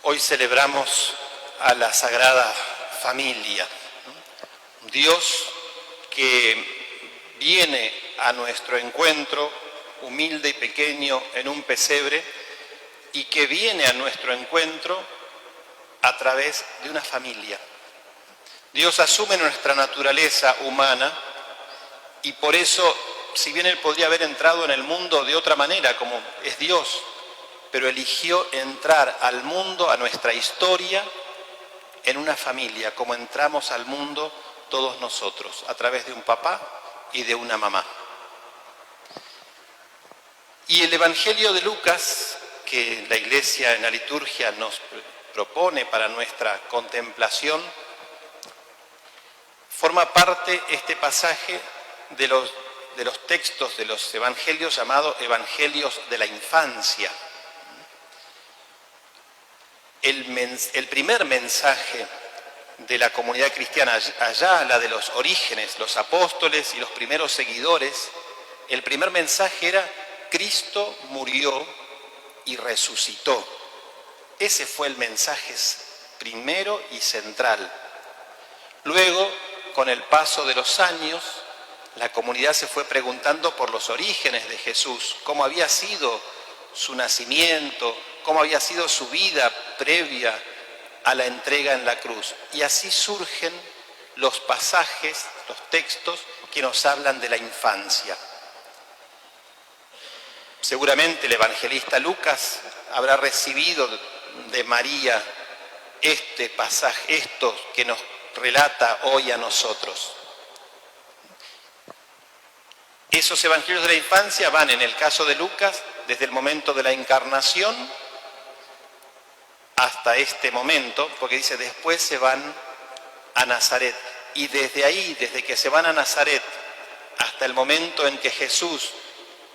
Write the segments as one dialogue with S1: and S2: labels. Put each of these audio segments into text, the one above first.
S1: Hoy celebramos a la Sagrada Familia, Dios que viene a nuestro encuentro, humilde y pequeño en un pesebre, y que viene a nuestro encuentro a través de una familia. Dios asume nuestra naturaleza humana y por eso, si bien Él podría haber entrado en el mundo de otra manera, como es Dios, pero eligió entrar al mundo, a nuestra historia, en una familia, como entramos al mundo todos nosotros, a través de un papá y de una mamá. Y el Evangelio de Lucas, que la Iglesia en la liturgia nos propone para nuestra contemplación, forma parte, este pasaje, de los textos de los evangelios llamados evangelios de la infancia. El primer mensaje de la comunidad cristiana, allá la de los orígenes, los apóstoles y los primeros seguidores, el primer mensaje era: Cristo murió y resucitó. Ese fue el mensaje primero y central. Luego, con el paso de los años, la comunidad se fue preguntando por los orígenes de Jesús, cómo había sido su nacimiento, cómo había sido su vida previa a la entrega en la cruz. Y así surgen los pasajes, los textos que nos hablan de la infancia. Seguramente el evangelista Lucas habrá recibido de María este pasaje, esto que nos relata hoy a nosotros. Esos evangelios de la infancia van, en el caso de Lucas, desde el momento de la encarnación hasta este momento, porque dice: después se van a Nazaret. Y desde ahí, desde que se van a Nazaret hasta el momento en que Jesús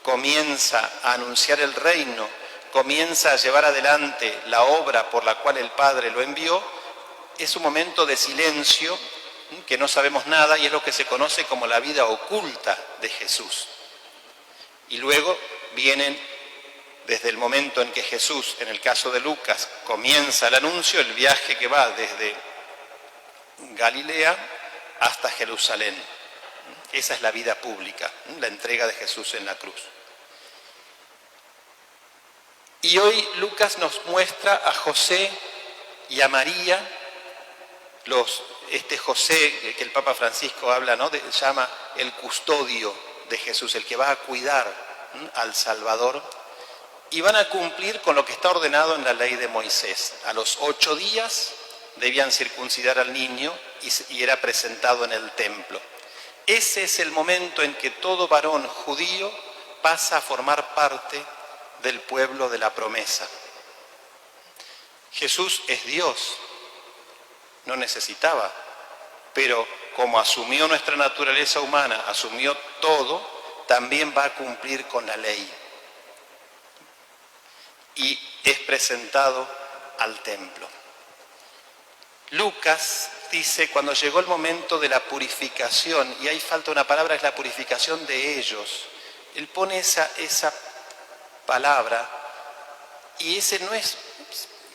S1: comienza a anunciar el reino, comienza a llevar adelante la obra por la cual el Padre lo envió, es un momento de silencio, que no sabemos nada, y es lo que se conoce como la vida oculta de Jesús. Y luego vienen, desde el momento en que Jesús, en el caso de Lucas, comienza el anuncio, el viaje que va desde Galilea hasta Jerusalén. Esa es la vida pública, la entrega de Jesús en la cruz. Y hoy Lucas nos muestra a José y a María, este José que el Papa Francisco habla, ¿no? Llama el custodio de Jesús, el que va a cuidar al Salvador, y van a cumplir con lo que está ordenado en la ley de Moisés. A los 8 días debían circuncidar al niño y era presentado en el templo. Ese es el momento en que todo varón judío pasa a formar parte del pueblo de la promesa. Jesús es Dios, no necesitaba, pero como asumió nuestra naturaleza humana, asumió todo, también va a cumplir con la ley. Y es presentado al templo. Lucas dice: cuando llegó el momento de la purificación, y ahí falta una palabra, es la purificación de ellos. Él pone esa palabra, y ese no es,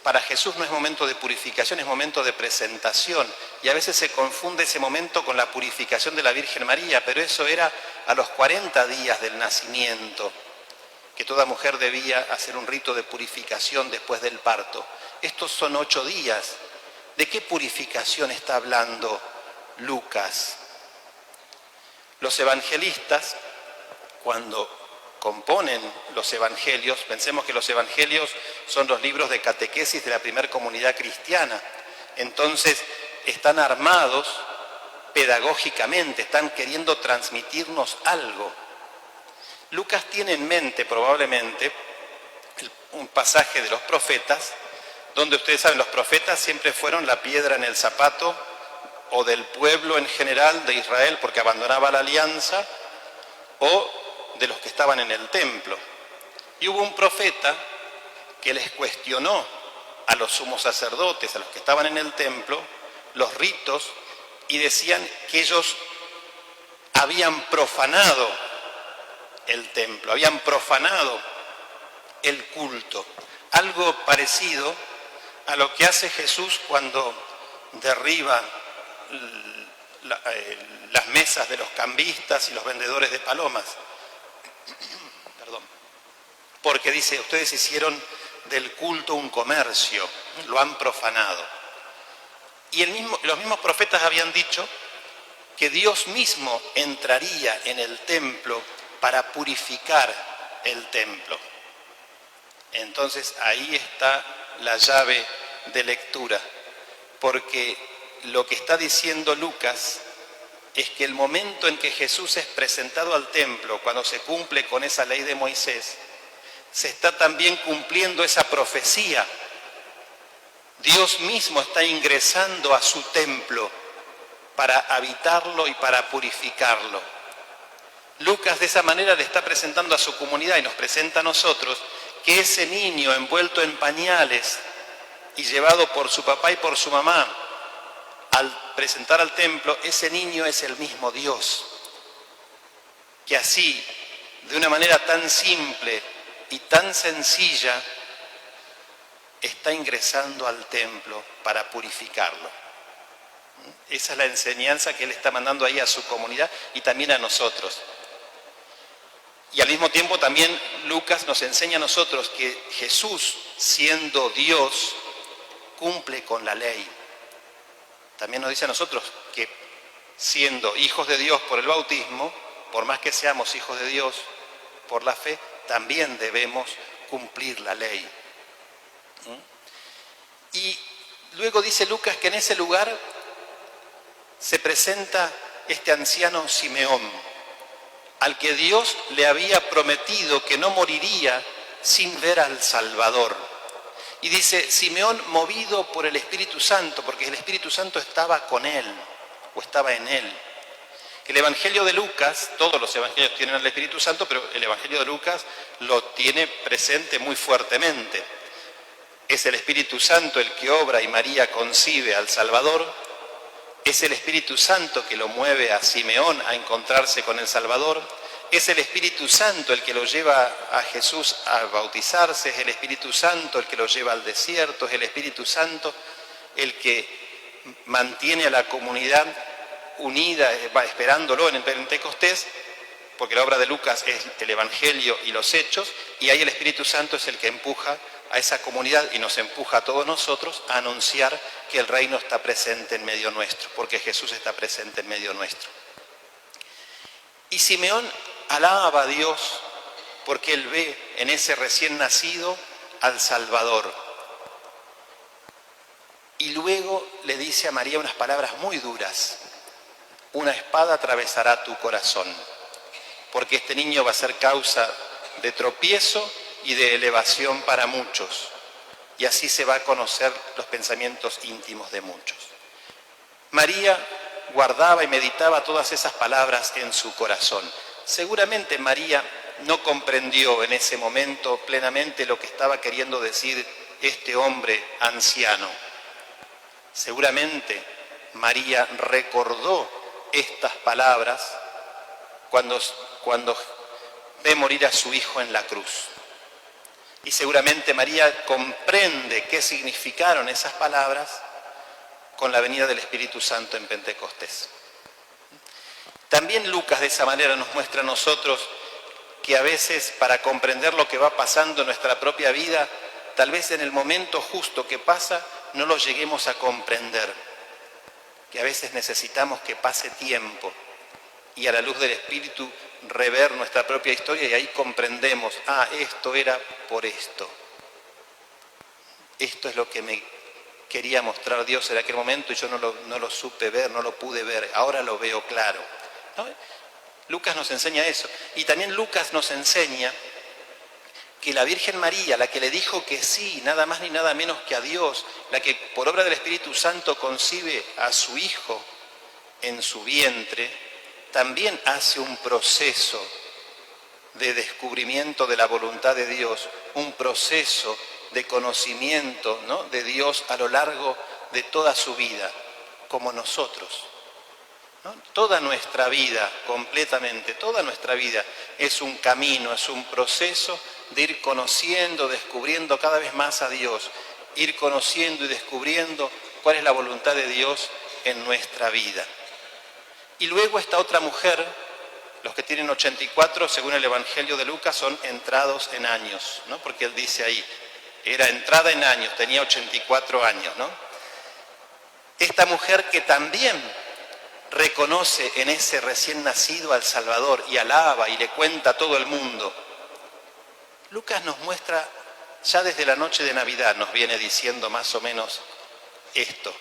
S1: para Jesús no es momento de purificación, es momento de presentación. Y a veces se confunde ese momento con la purificación de la Virgen María, pero eso era a los 40 días del nacimiento, que toda mujer debía hacer un rito de purificación después del parto. Estos son 8 días. ¿De qué purificación está hablando Lucas? Los evangelistas, cuando componen los evangelios, pensemos que los evangelios son los libros de catequesis de la primera comunidad cristiana. Entonces, están armados pedagógicamente, están queriendo transmitirnos algo. Lucas tiene en mente probablemente un pasaje de los profetas, donde ustedes saben, los profetas siempre fueron la piedra en el zapato o del pueblo en general de Israel porque abandonaba la alianza, o de los que estaban en el templo. Y hubo un profeta que les cuestionó a los sumos sacerdotes, a los que estaban en el templo, los ritos, y decían que ellos habían profanado el templo, habían profanado el culto. Algo parecido a lo que hace Jesús cuando derriba las mesas de los cambistas y los vendedores de palomas. Perdón. Porque dice, ustedes hicieron del culto un comercio, lo han profanado. Y los mismos profetas habían dicho que Dios mismo entraría en el templo para purificar el templo. Entonces ahí está la llave de lectura, porque lo que está diciendo Lucas es que el momento en que Jesús es presentado al templo, cuando se cumple con esa ley de Moisés, se está también cumpliendo esa profecía. Dios mismo está ingresando a su templo para habitarlo y para purificarlo. Lucas de esa manera le está presentando a su comunidad y nos presenta a nosotros que ese niño envuelto en pañales y llevado por su papá y por su mamá al presentar al templo, ese niño es el mismo Dios, que así, de una manera tan simple y tan sencilla, está ingresando al templo para purificarlo. Esa es la enseñanza que Él está mandando ahí a su comunidad y también a nosotros. Y al mismo tiempo también Lucas nos enseña a nosotros que Jesús, siendo Dios, cumple con la ley. También nos dice a nosotros que siendo hijos de Dios por el bautismo, por más que seamos hijos de Dios por la fe, también debemos cumplir la ley. Y luego dice Lucas que en ese lugar se presenta este anciano Simeón, al que Dios le había prometido que no moriría sin ver al Salvador. Y dice, Simeón movido por el Espíritu Santo, porque el Espíritu Santo estaba con él, o estaba en él. El Evangelio de Lucas, todos los evangelios tienen al Espíritu Santo, pero el Evangelio de Lucas lo tiene presente muy fuertemente. Es el Espíritu Santo el que obra y María concibe al Salvador. Es el Espíritu Santo que lo mueve a Simeón a encontrarse con el Salvador. Es el Espíritu Santo el que lo lleva a Jesús a bautizarse. Es el Espíritu Santo el que lo lleva al desierto. Es el Espíritu Santo el que mantiene a la comunidad unida, esperándolo en el Pentecostés, porque la obra de Lucas es el Evangelio y los Hechos, y ahí el Espíritu Santo es el que empuja a esa comunidad y nos empuja a todos nosotros a anunciar que el reino está presente en medio nuestro, porque Jesús está presente en medio nuestro. Y Simeón alaba a Dios porque él ve en ese recién nacido al Salvador. Y luego le dice a María unas palabras muy duras: una espada atravesará tu corazón, porque este niño va a ser causa de tropiezo y de elevación para muchos, y así se va a conocer los pensamientos íntimos de muchos. María guardaba y meditaba todas esas palabras en su corazón. Seguramente María no comprendió en ese momento plenamente lo que estaba queriendo decir este hombre anciano. Seguramente María recordó estas palabras cuando ve morir a su hijo en la cruz. Y seguramente María comprende qué significaron esas palabras con la venida del Espíritu Santo en Pentecostés. También Lucas de esa manera nos muestra a nosotros que a veces para comprender lo que va pasando en nuestra propia vida, tal vez en el momento justo que pasa no lo lleguemos a comprender, que a veces necesitamos que pase tiempo y a la luz del Espíritu rever nuestra propia historia, y ahí comprendemos, esto era por esto. Esto es lo que me quería mostrar Dios en aquel momento y yo no lo supe ver, no lo pude ver, ahora lo veo claro. ¿No? Lucas nos enseña eso. Y también Lucas nos enseña que la Virgen María, la que le dijo que sí, nada más ni nada menos que a Dios, la que por obra del Espíritu Santo concibe a su Hijo en su vientre, también hace un proceso de descubrimiento de la voluntad de Dios, un proceso de conocimiento, ¿no?, de Dios a lo largo de toda su vida, como nosotros, ¿no? Toda nuestra vida, completamente, toda nuestra vida es un camino, es un proceso de ir conociendo, descubriendo cada vez más a Dios. ir conociendo y descubriendo cuál es la voluntad de Dios en nuestra vida. Y luego esta otra mujer, los que tienen 84, según el Evangelio de Lucas, son entrados en años, ¿no? Porque él dice ahí, era entrada en años, tenía 84 años, ¿no? Esta mujer que también reconoce en ese recién nacido al Salvador y alaba y le cuenta a todo el mundo. Lucas nos muestra, ya desde la noche de Navidad nos viene diciendo más o menos esto,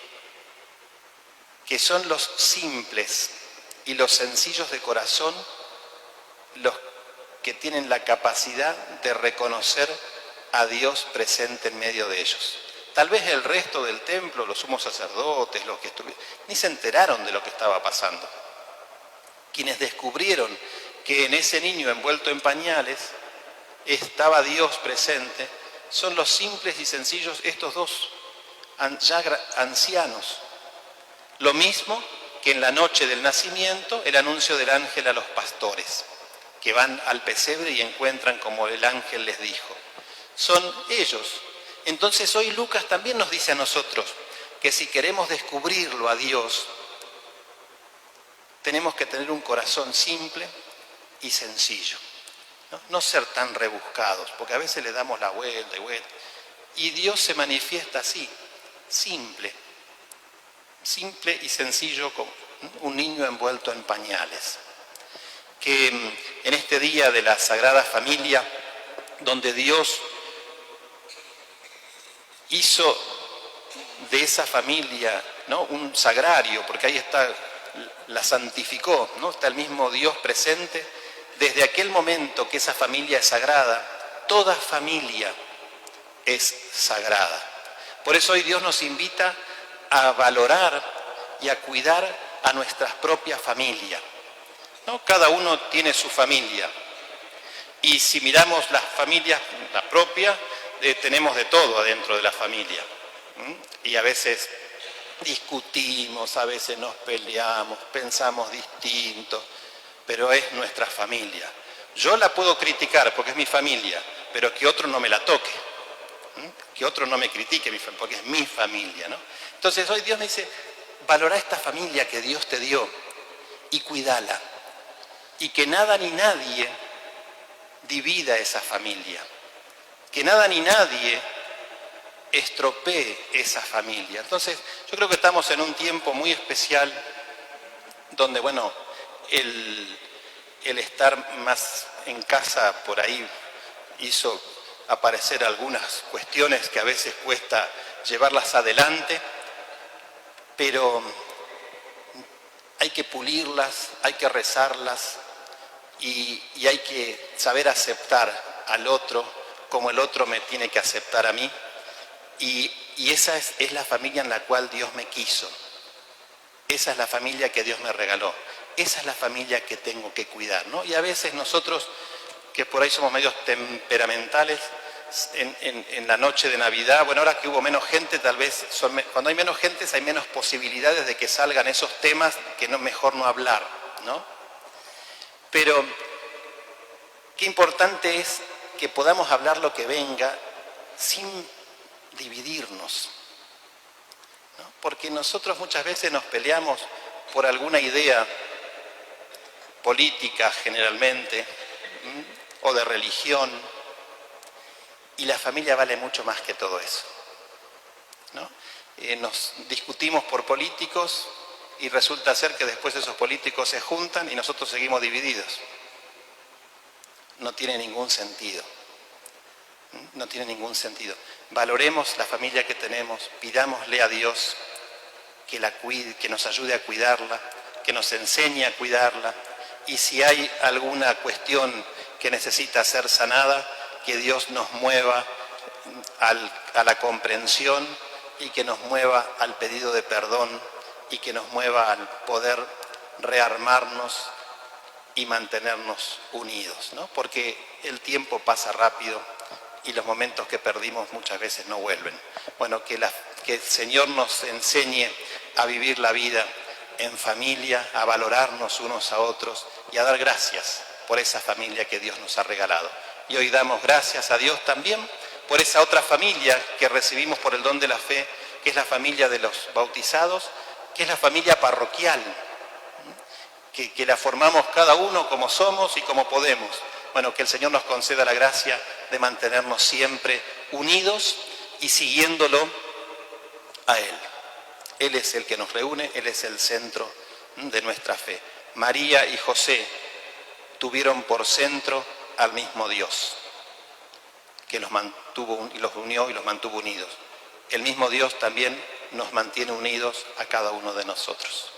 S1: que son los simples y los sencillos de corazón los que tienen la capacidad de reconocer a Dios presente en medio de ellos. Tal vez el resto del templo, los sumos sacerdotes, los que estuvieron, ni se enteraron de lo que estaba pasando. Quienes descubrieron que en ese niño envuelto en pañales estaba Dios presente, son los simples y sencillos, estos dos ya ancianos. Lo mismo que en la noche del nacimiento, el anuncio del ángel a los pastores, que van al pesebre y encuentran como el ángel les dijo. Son ellos. Entonces hoy Lucas también nos dice a nosotros que si queremos descubrirlo a Dios, tenemos que tener un corazón simple y sencillo. No ser tan rebuscados, porque a veces le damos la vuelta y vuelta. Y Dios se manifiesta así, simple y sencillo, como un niño envuelto en pañales. Que en este día de la Sagrada Familia, donde Dios hizo de esa familia, ¿no?, un sagrario, porque ahí está, la santificó, ¿no? Está el mismo Dios presente. Desde aquel momento que esa familia es sagrada, toda familia es sagrada. Por eso hoy Dios nos invita a valorar y a cuidar a nuestras propias familias, ¿no? Cada uno tiene su familia. Y si miramos las familias, la propia, tenemos de todo adentro de la familia. Y a veces discutimos, a veces nos peleamos, pensamos distinto, pero es nuestra familia. Yo la puedo criticar porque es mi familia, pero que otro no me la toque, que otro no me critique porque es mi familia, ¿no? Entonces hoy Dios me dice, valora esta familia que Dios te dio y cuídala, y que nada ni nadie divida esa familia, que nada ni nadie estropee esa familia. Entonces yo creo que estamos en un tiempo muy especial donde, bueno, el estar más en casa por ahí hizo aparecer algunas cuestiones que a veces cuesta llevarlas adelante, pero hay que pulirlas, hay que rezarlas y hay que saber aceptar al otro como el otro me tiene que aceptar a mí. Y esa es la familia en la cual Dios me quiso. Esa es la familia que Dios me regaló. Esa es la familia que tengo que cuidar, ¿no? Y a veces nosotros, que por ahí somos medios temperamentales, en la noche de Navidad, bueno, ahora que hubo menos gente, tal vez, cuando hay menos gente hay menos posibilidades de que salgan esos temas que mejor no hablar, ¿no? Pero qué importante es que podamos hablar lo que venga sin dividirnos, ¿no? Porque nosotros muchas veces nos peleamos por alguna idea política generalmente, o de religión, y la familia vale mucho más que todo eso, ¿no? Nos discutimos por políticos y resulta ser que después esos políticos se juntan y nosotros seguimos divididos. No tiene ningún sentido. No tiene ningún sentido. Valoremos la familia que tenemos, pidámosle a Dios que la cuide, que nos ayude a cuidarla, que nos enseñe a cuidarla, y si hay alguna cuestión que necesita ser sanada, que Dios nos mueva a la comprensión y que nos mueva al pedido de perdón y que nos mueva al poder rearmarnos y mantenernos unidos, ¿no? Porque el tiempo pasa rápido y los momentos que perdimos muchas veces no vuelven. Bueno, que el Señor nos enseñe a vivir la vida en familia, a valorarnos unos a otros y a dar gracias por esa familia que Dios nos ha regalado. Y hoy damos gracias a Dios también por esa otra familia que recibimos por el don de la fe, que es la familia de los bautizados, que es la familia parroquial, que la formamos cada uno como somos y como podemos. Bueno, que el Señor nos conceda la gracia de mantenernos siempre unidos y siguiéndolo a Él. Él es el que nos reúne, Él es el centro de nuestra fe. María y José tuvieron por centro al mismo Dios, que los mantuvo y los unió y los mantuvo unidos. El mismo Dios también nos mantiene unidos a cada uno de nosotros.